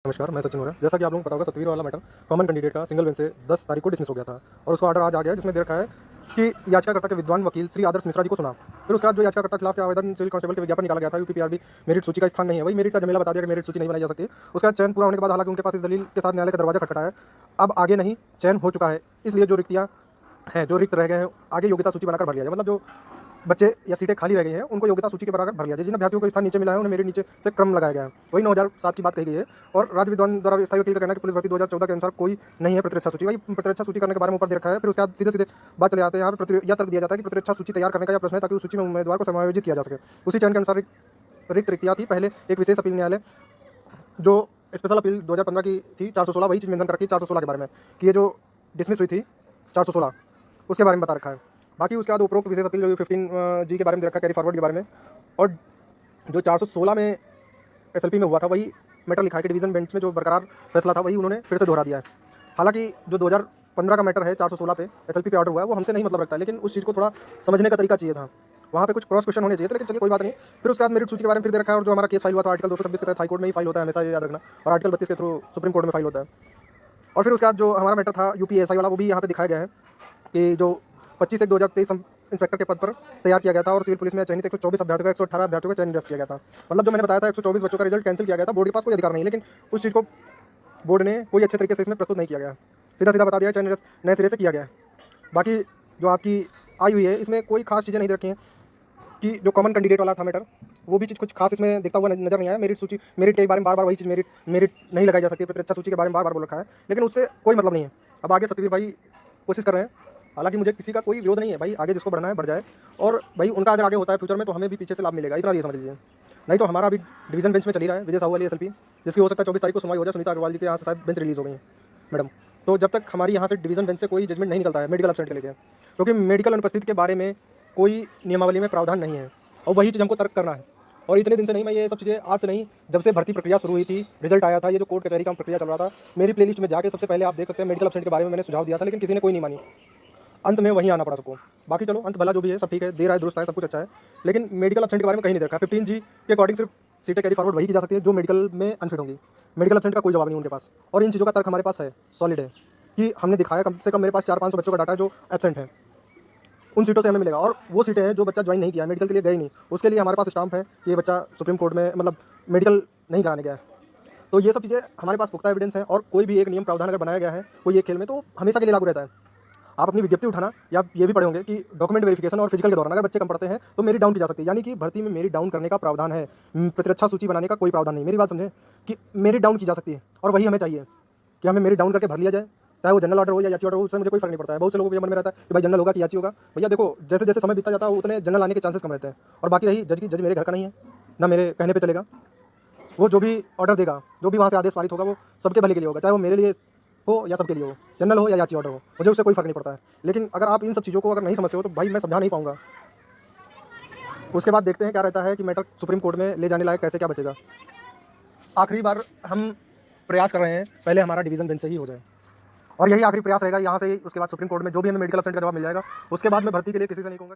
नमस्कार, मैं सचिन हो रहा जैसा कि आप लोगों को पता होगा 7वीं वाला मैटर कॉमन कैंडिडेट का सिंगल बेंच से 10 तारीख को डिसमिस हो गया था और उसका ऑर्डर आज आ गया जिसमें दे रखा है कि याचिकाकर्ता के विद्वान वकील श्री आदर्श मिश्रा जी को सुना। फिर उसके बाद जो याचिकाकर्ता के खिलाफ के आवेदन सिविल कांस्टेबल के विज्ञापन निकाला गया था यूपी पीआरबी मेरिट सूची का स्थान नहीं है, वही मेरिट का झमेला बता दिया कि मेरिट सूची नहीं बनाई जा सकती। उसका बाद चयन पूरा होने के बाद हालांकि उनके पास इस दलील के साथ न्यायालय का दरवाजा खटखटाया, अब आगे नहीं, चयन हो चुका है, इसलिए जो रिक्तियाँ हैं, जो रिक्त रह गए हैं, आगे योग्यता सूची बनाकर भर लिया जाए। मतलब जो बच्चे या सीटें खाली रह गई हैं उनको योग्यता सूची के बराबर भर लिया जाए। जिन अभ्यर्थियों को स्थान नीचे मिला है उन्हें मेरिट नीचे से क्रम लगाया गया है। वही 9007 की बात कही गई है और राज्य विद्वान द्वारा स्थायी वकील का कहना है कि पुलिस भर्ती 2014 के अनुसार कोई नहीं है प्रतिरक्षा सूची। वही प्रतिरक्षा सूची करने के बारे में ऊपर दे रखा है। फिर उसके बाद सीधे सीधे बात चले आते हैं। यहाँ पर यह तर्क दिया जाता है कि प्रतिरक्षा सूची तैयार करने का यह प्रश्न है ताकि उस सूची में उम्मीदवार को समायोजित किया जा सके। उसी चयन के अनुसार रिक्त रिक्तियाँ थी। पहले एक विशेष अपील न्यायालय जो स्पेशल अपील 2015 की थी 416, वही चीज़ मेंशन कर रखी है 416 के बारे में कि ये जो डिसमिस हुई थी 416 उसके बारे में बता रखा है। बाकी उसके बाद उपरोक्त विशेष अपील जो 15 जी के बारे में दे रखा है, कैरी फॉरवर्ड के बारे में, और जो 416 में एसएलपी में हुआ था वही मैटर लिखा है कि डिवीजन बेंच में जो बरकरार फैसला था वही उन्होंने फिर से दोहरा दिया है। हालांकि जो 2015 का मैटर है 416 पे एसएलपी पे ऑर्डर हुआ है वो हमसे नहीं मतलब रखता है, लेकिन उस चीज़ को थोड़ा समझने का तरीका चाहिए था, वहाँ पे कुछ क्रॉस क्वेश्चन होने चाहिए थे, लेकिन चलिए कोई बात नहीं। फिर उसके बाद मेरिट सूची के बारे में फिर दे रखा है और जो हमारा केस फाइल हुआ था आर्टिकल 226 के तहत हाई कोर्ट में ही फाइल होता है हमेशा, ये याद रखना, और आर्टिकल 32 के थ्रू सुप्रीम कोर्ट में फाइल होता है। और फिर उसके बाद जो हमारा मैटर था यूपीएसआई वाला वो भी यहाँ पे दिखाया गया है कि जो 25/1/2023 इंस्पेक्टर के पद पर तैयार किया गया था और सिविल पुलिस में चयनित 124 अभ्यर्थियों का 118 अभ्यर्थियों का चयन निरस्त किया गया था। मतलब जो मैंने बताया था 124 बच्चों का रिजल्ट कैंसिल किया गया था, बोर्ड के पास कोई अधिकार नहीं, लेकिन उस चीज़ को बोर्ड ने कोई अच्छे तरीके से इसमें प्रस्तुत नहीं किया गया, सीधा सीधा बता दिया चयन निरस्त नए सिरे से किया गया है। बाकी जो आपकी आई हुई है इसमें कोई खास चीज़ें नहीं रखी हैं कि जो कॉमन कैंडिडेट वाला था मैटर वो भी चीज़ कुछ खास इसमें दिखता हुआ नजर नहीं आया। मेरिट सूची, मेरिट के बारे में बार बार वही चीज़ मेरिट मेरिट नहीं लगाई जा सकती, प्रतिरक्षा सूची के बारे में बार बार बोल रखा है, लेकिन उससे कोई मतलब नहीं है। अब आगे सतवीर भाई कोशिश कर रहे हैं, हालांकि मुझे किसी का कोई विरोध नहीं है भाई, आगे जिसको बढ़ना है बढ़ जाए, और भाई उनका अगर आगे होता है फ्यूचर में तो हमें भी पीछे से लाभ मिलेगा, इतना ये समझ लीजिए। नहीं तो हमारा अभी डिवीजन बेंच में चली रहा है विजय साहू वाली एसएलपी, जिसकी हो सकता है 24 तारीख को सुनवाई हो जाए। सुनीता अग्रवाल जी के यहाँ से शायद बेंच रिलीज हो गई है मैडम, तो जब तक हमारी यहाँ से डिवीजन बेंच से कोई जजमेंट नहीं निकलता है मेडिकल एब्सेंट के लेके, क्योंकि मेडिकल अनुपस्थिति के बारे में कोई नियमावली में प्रावधान नहीं है और वही चीज़ हमको तर्क करना है। और इतने दिन से नहीं, मैं ये सब चीज़ें आज से नहीं, जब से भर्ती प्रक्रिया शुरू हुई थी, रिजल्ट आया था, ये जो कोर्ट कचहरी का प्रक्रिया चल रहा था, मेरी प्लेलिस्ट में जाके सबसे पहले आप देख सकते हैं मेडिकल एब्सेंट के बारे में मैंने सुझाव दिया था, लेकिन किसी ने कोई नहीं मानी, अंत में वहीं आना पड़ा सबको। बाकी चलो अंत भला जो भी है सब ठीक है, दे रहा है दुरुस्त है, सब कुछ अच्छा है, लेकिन मेडिकल एब्सेंट के बारे में कहीं नहीं देखा। 15 जी के अकॉर्डिंग सिर्फ सीटें कैरी फॉरवर्ड वही की जा सकती है जो मेडिकल में अनफिट होंगी, मेडिकल एब्सेंट का कोई जवाब नहीं उनके पास। और इन चीज़ों का तर्क हमारे पास है, सॉलिड है, कि हमने दिखाया कम से कम मेरे पास 400-500 बच्चों का डाटा है जो एब्सेंट है, उन सीटों से हमें मिलेगा। और वो सीटें हैं जो बच्चा ज्वाइन नहीं किया, मेडिकल के लिए गए नहीं, उसके लिए हमारे पास स्टाम्प है कि ये बच्चा सुप्रीम कोर्ट में मतलब मेडिकल नहीं कराने गया है। तो ये सब चीज़ें हमारे पास पुख्ता एविडेंस है, और कोई भी एक नियम प्रावधान अगर बनाया गया है कोई एक खेल में तो हमेशा के लिए लागू रहता है। आप अपनी विज्ञप्ति उठाना, या आप ये भी पढ़े होंगे कि डॉक्यूमेंट वेरिफिकेशन और फिजिकल के दौरान अगर बच्चे कम पढ़ते हैं तो मेरिट डाउन की जा सकती है, यानी कि भर्ती में मेरिट डाउन करने का प्रावधान है, प्रतिरक्षा सूची बनाने का कोई प्रावधान नहीं। मेरी बात समझें कि मेरिट डाउन की जा सकती है, और वही हमें चाहिए कि हमें मेरिट डाउन करके भर लिया जाए, चाहे वो जनरल ऑर्डर हो या याची ऑर्डर हो, उससे मुझे कोई फर्क नहीं पड़ता है। बहुत से लोगों के मन में रहता है कि भाई जनरल होगा कि याची होगा। भैया देखो, जैसे जैसे समय बीतता जाता है उतने जनरल आने के चांसेस कम रहते हैं। और बाकी रही जज की, जज मेरे घर का नहीं है, ना मेरे कहने पे चलेगा, वो जो भी ऑर्डर देगा, जो भी वहाँ से आदेश पारित होगा वो सबके भले के लिए होगा, चाहे वो मेरे लिए हो या सबके लिए हो, जनरल हो या याची ऑर्डर हो, मुझे उससे कोई फर्क नहीं पड़ता है। लेकिन अगर आप इन सब चीज़ों को अगर नहीं समझते हो तो भाई मैं समझा नहीं पाऊँगा। उसके बाद देखते हैं क्या रहता है कि मैटर सुप्रीम कोर्ट में ले जाने लायक कैसे क्या बचेगा। आखिरी बार हम प्रयास कर रहे हैं, पहले हमारा डिवीजन बेंच से ही हो जाए, और यही आखिरी प्रयास रहेगा यहाँ से। उसके बाद सुप्रीम कोर्ट में जो भी हमें मेडिकल एब्सेंट का जवाब मिल जाएगा, उसके बाद मैं भर्ती के लिए किसी से नहीं कहूँगा।